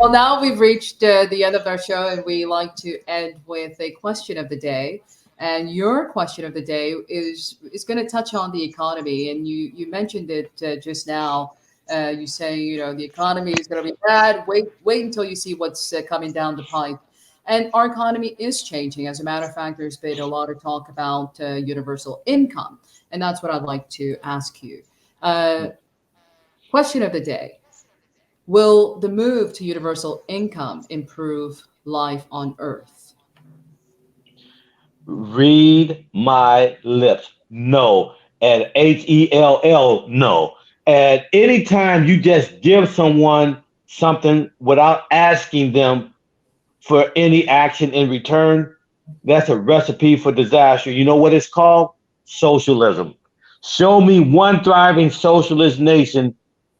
Well, now we've reached the end of our show, and we like to end with a question of the day. And your question of the day is going to touch on the economy, and you mentioned it just now. You say the economy is going to be bad. Wait until you see what's coming down the pipe. And our economy is changing. As a matter of fact, there's been a lot of talk about universal income, and that's what I'd like to ask you. Uh, Question of the day. Will the move to universal income improve life on Earth? Read my lips. No. And HELL, no. And anytime you just give someone something without asking them for any action in return, that's a recipe for disaster. You know what it's called? Socialism. Show me one thriving socialist nation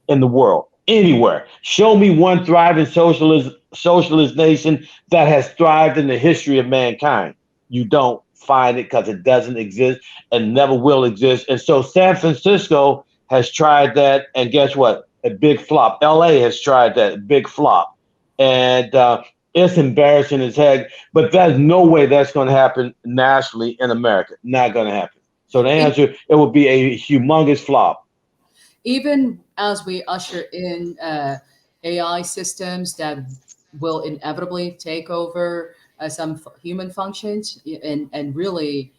in the world, anywhere. Show me one thriving socialist nation that has thrived in the history of mankind. You don't find it because it doesn't exist and never will exist. And so San Francisco has tried that, and guess what? A big flop. LA has tried that, big flop. And it's embarrassing as heck, but there's no way that's going to happen nationally in America. Not going to happen. So the E- answer, it would be a humongous flop. Even as we usher in AI systems that will inevitably take over some human functions and really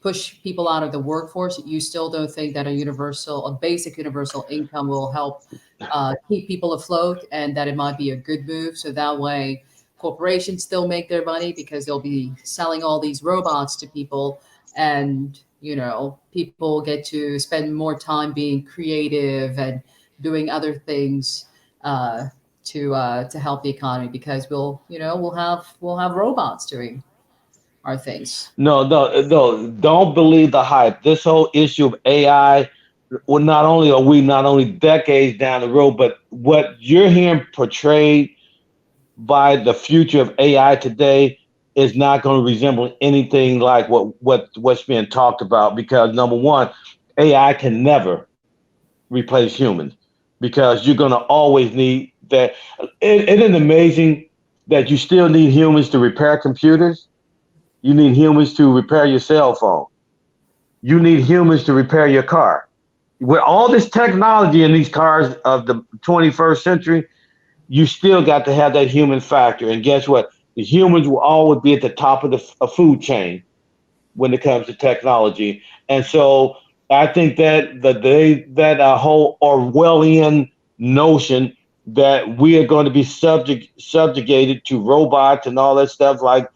push people out of the workforce, you still don't think that a basic universal income will help keep people afloat, and that it might be a good move. So that way, corporations still make their money because they'll be selling all these robots to people, and people get to spend more time being creative and doing other things uh, to help the economy because we'll have robots doing our things. No, no, no, don't believe the hype. This whole issue of AI, well, not only are we not only decades down the road, but what you're hearing portrayed by the future of AI today is not going to resemble anything like what's being talked about because number one, AI can never replace humans because you're going to always need that. Isn't it amazing that you still need humans to repair computers? You need humans to repair your cell phone. You need humans to repair your car. With all this technology in these cars of the 21st century, you still got to have that human factor. And guess what? The humans will always be at the top of the food chain when it comes to technology. And so I think that that whole Orwellian notion that we are going to be subjugated to robots and all that stuff like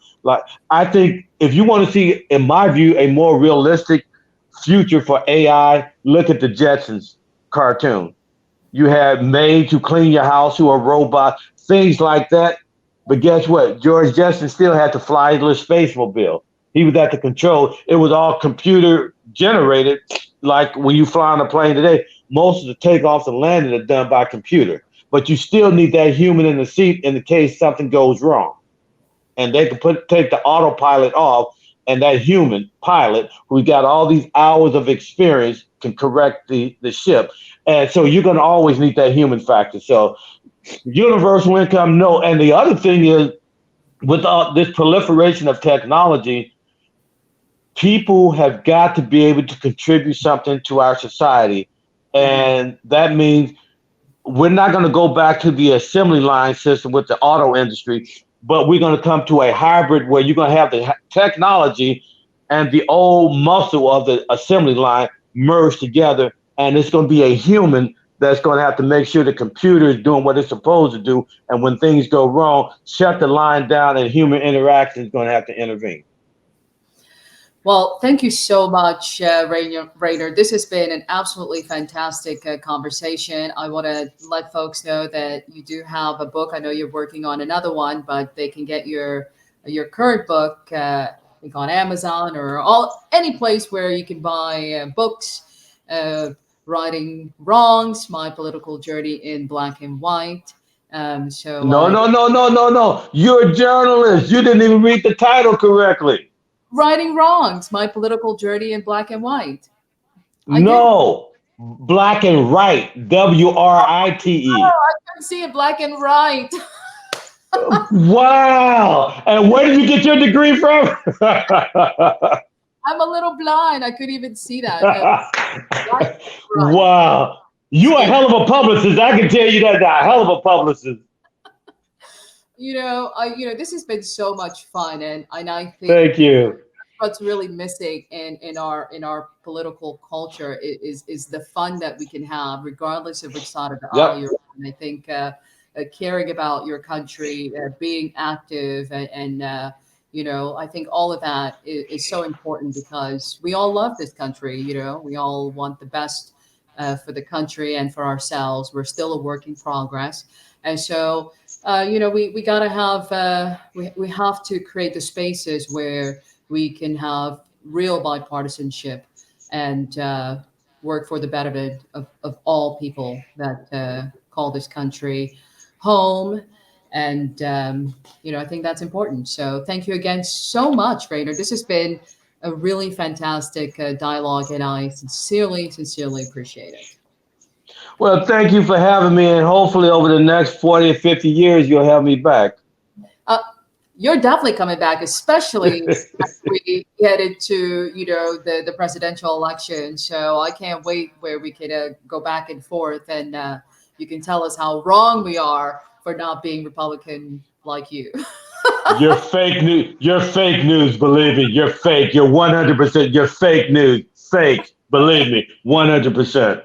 I think if you want to see, in my view, a more realistic future for AI, look at the Jetsons cartoon. You have maids who clean your house who are robots, things like that. But guess what? George Jetson still had to fly his little space mobile. He was at the control. It was all computer generated. Like when you fly on a plane today, most of the takeoffs and landing are done by computer. But you still need that human in the seat in the case something goes wrong. And they can take the autopilot off, and that human pilot who got all these hours of experience can correct the ship. And so you're going to always need that human factor. So universal income, no. And the other thing is, with this proliferation of technology, people have got to be able to contribute something to our society. Mhm. And that means we're not going to go back to the assembly line system with the auto industry, but we're going to come to a hybrid where you're going to have the technology and the old muscle of the assembly line merged together. And it's going to be a human that's going to have to make sure the computer is doing what it's supposed to do. And when things go wrong, shut the line down and human interaction is going to have to intervene. Well, thank you so much, Raynard. This has been an absolutely fantastic conversation. I want to let folks know that you do have a book. I know you're working on another one, but they can get your current book, I think on Amazon or any place where you can buy books. Righting Wrongs: My Political Journey in Black and White. So No, no, no, no, no, no. You're a journalist. You didn't even read the title correctly. Righting Wrongs: My Political Journey in Black and White. I did. No, black and right. WRITE. I can see it black and white. Wow. And where did you get your degree from? I'm a little blind. I couldn't even see that. Right, right. Wow. You a So, hell of a publicist. I can tell you that. A hell of a publicist. this has been so much fun, and I think Thank you. what's really missing in our political culture is the fun that we can have, regardless of which side of the aisle Yep. you're on. I think caring about your country, being active, and I think all of that is so important because we all love this country. We all want the best for the country and for ourselves. We're still a work in progress, and so we gotta have we have to create the spaces where we can have real bipartisanship and work for the betterment of all people that call this country home. And I think that's important. So thank you again so much, Raynard. This has been a really fantastic dialogue, and I sincerely, sincerely appreciate it. Well, thank you for having me, and hopefully over the next 40 or 50 years, you'll have me back. Uh, you're definitely coming back, especially as we get into the presidential election. So I can't wait where we can go back and forth, and you can tell us how wrong we are for not being Republican like you. You're fake news. You're fake news. Believe me, you're fake. You're 100%. You're fake news. Fake. Believe me, 100%.